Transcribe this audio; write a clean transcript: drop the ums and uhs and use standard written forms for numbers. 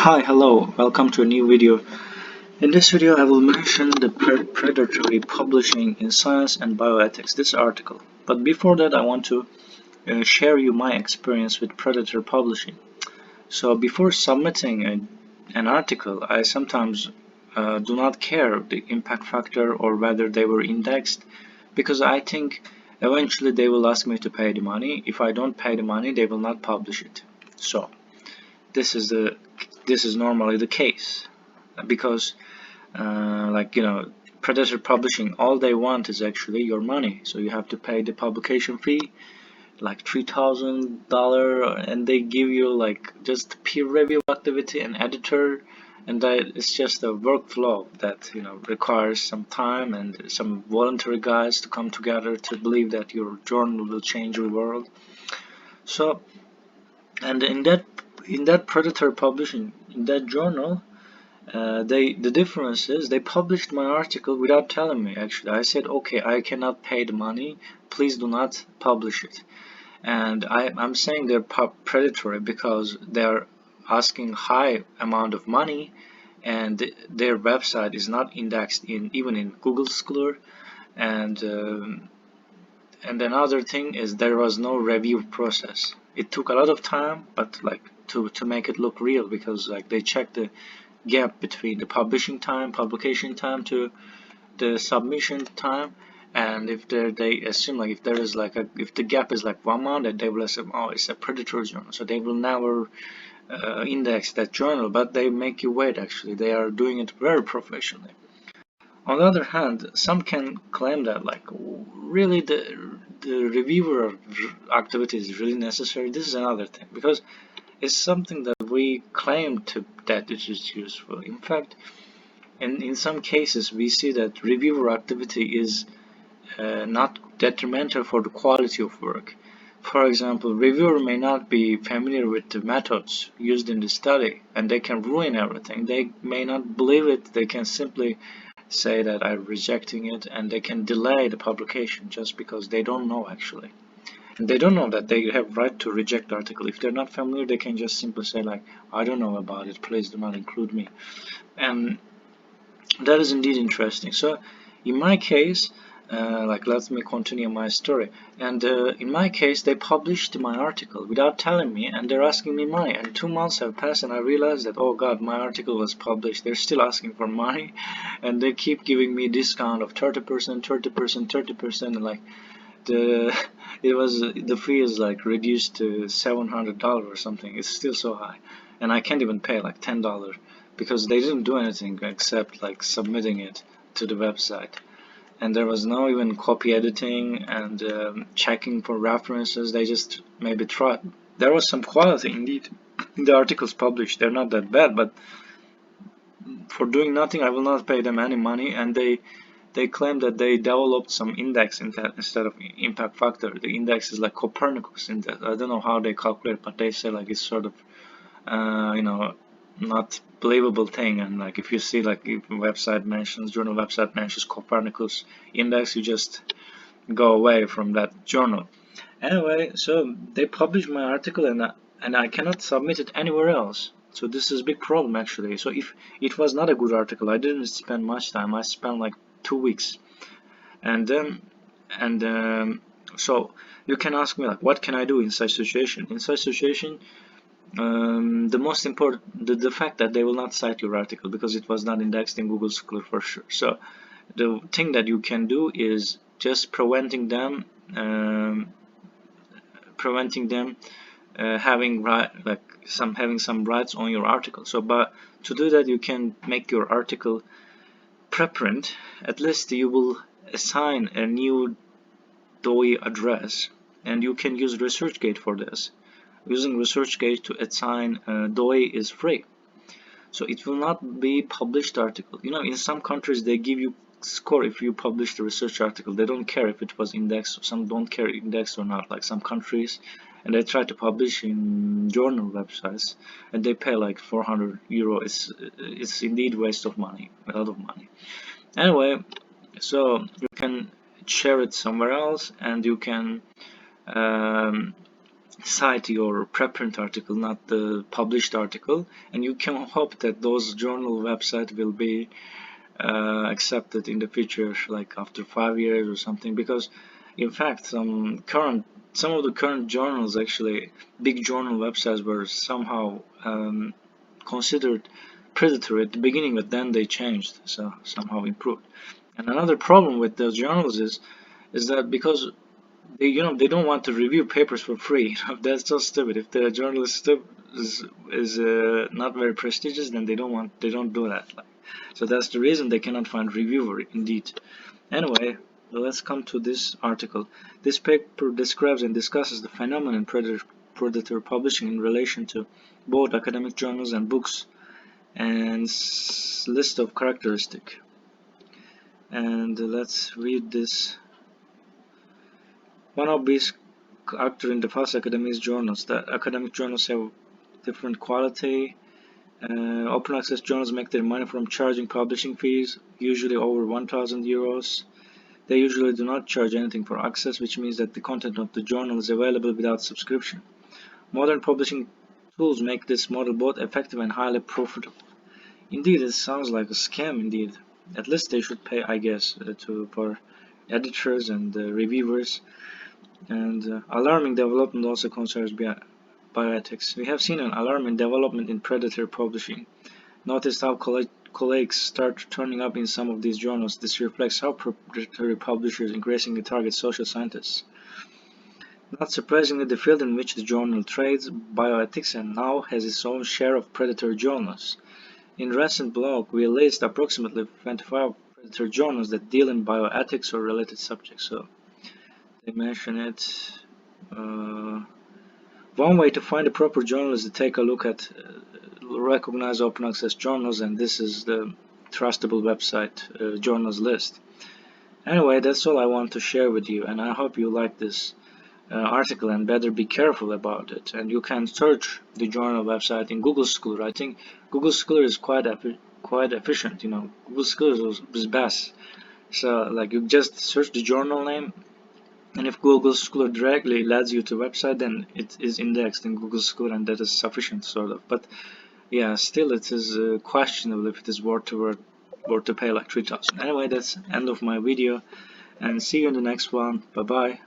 Hi, hello, welcome to a new video. In this video, I will mention the predatory publishing in Science and Bioethics, this article. But before that, I want to share you my experience with predatory publishing. So before submitting an article, I sometimes do not care the impact factor or whether they were indexed, because I think eventually they will ask me to pay the money. If I don't pay the money, they will not publish it. So this is normally the case because predatory publishing, all they want is actually your money. So you have to pay the publication fee, like $3,000, and they give you like just peer review activity and editor, and that is just a workflow that requires some time and some voluntary guys to come together to believe that your journal will change your world. So, and in that predatory publishing, in that journal, the difference is they published my article without telling me. Actually, I said, okay, I cannot pay the money, please do not publish it. And I'm saying they're predatory because they're asking high amount of money, and their website is not indexed even in Google Scholar. And another thing is there was no review process. It took a lot of time, but like to make it look real, because like they checked the gap between the publication time to the submission time, and if they assume, like, if the gap is like 1 month, they will assume, oh, it's a predatory journal, so they will never index that journal, but they make you wait. Actually, they are doing it very professionally. On the other hand, some can claim that like really the reviewer activity is really necessary. This is another thing, because it's something that we claim that it is useful. In fact, in some cases, we see that reviewer activity is not detrimental for the quality of work. For example, reviewer may not be familiar with the methods used in the study, and they can ruin everything. They may not believe it. They can simply say that I'm rejecting it, and they can delay the publication just because they don't know actually. And they don't know that they have right to reject the article. If they're not familiar, they can just simply say like, I don't know about it, please do not include me. And that is indeed interesting. So in my case, let me continue my story. And in my case, they published my article without telling me, and they're asking me money. And 2 months have passed, and I realized that, oh God, my article was published. They're still asking for money, and they keep giving me discount of 30%, 30%, 30%, and like the fee is like reduced to $700 or something. It's still so high, and I can't even pay like $10 because they didn't do anything except like submitting it to the website, and there was no even copy editing and checking for references. They just maybe tried. There was some quality indeed in the articles published. They're not that bad, but for doing nothing, I will not pay them any money. And they claim that they developed some index instead of impact factor. The index is like Copernicus index. I don't know how they calculate, but they say like it's sort of not believable thing. And like if you see like if journal website mentions Copernicus index, you just go away from that journal. Anyway, so they published my article, and I cannot submit it anywhere else. So this is a big problem actually. So if it was not a good article, I didn't spend much time. I spent like 2 weeks, and then so you can ask me like, what can I do in such situation? In such situation, the most important, the fact that they will not cite your article because it was not indexed in Google Scholar for sure. So the thing that you can do is just preventing them having some rights on your article. So, but to do that, you can make your article preprint. At least you will assign a new DOI address, and you can use ResearchGate for this. Using ResearchGate to assign DOI is free, so it will not be published article. In some countries they give you score if you publish the research article. They don't care if it was indexed. Some don't care indexed or not, like some countries, and they try to publish in journal websites, and they pay like 400 euro. It's indeed waste of money, a lot of money. Anyway, so you can share it somewhere else, and you can cite your preprint article, not the published article, and you can hope that those journal website will be accepted in the future, like after 5 years or something. Because in fact, some of the current journals, actually big journal websites, were somehow considered predatory at the beginning, but then they changed, so somehow improved. And another problem with those journals is that because they don't want to review papers for free. That's so stupid. If the journal is not very prestigious, then they don't do that. Like, so that's the reason they cannot find reviewer indeed. Anyway, let's come to this article. This paper describes and discusses the phenomenon predatory publishing in relation to both academic journals and books, and list of characteristics. And let's read this. One obvious factor in the fast academic journals that academic journals have different quality. Open access journals make their money from charging publishing fees, usually over 1,000 euros. They usually do not charge anything for access, which means that the content of the journal is available without subscription. Modern publishing tools make this model both effective and highly profitable. Indeed, it sounds like a scam indeed. At least they should pay, I guess, for editors and reviewers. And alarming development also concerns bioethics. We have seen an alarming development in predatory publishing. Notice how colleagues start turning up in some of these journals. This reflects how predatory publishers increasingly target social scientists. Not surprisingly, the field in which the journal trades, bioethics, and now has its own share of predatory journals. In recent blog, we list approximately 25 predatory journals that deal in bioethics or related subjects. So they mention it. One way to find a proper journal is to take a look at recognized open access journals, and this is the trustable website journals list. Anyway, that's all I want to share with you, and I hope you like this article, and better be careful about it. And you can search the journal website in Google Scholar. I think Google Scholar is quite efficient. Google Scholar is best. So like, you just search the journal name, and if Google Scholar directly leads you to a website, then it is indexed in Google Scholar, and that is sufficient, sort of. But yeah, still it is questionable if it is worth to pay like 3,000. Anyway, that's end of my video, and see you in the next one. Bye bye.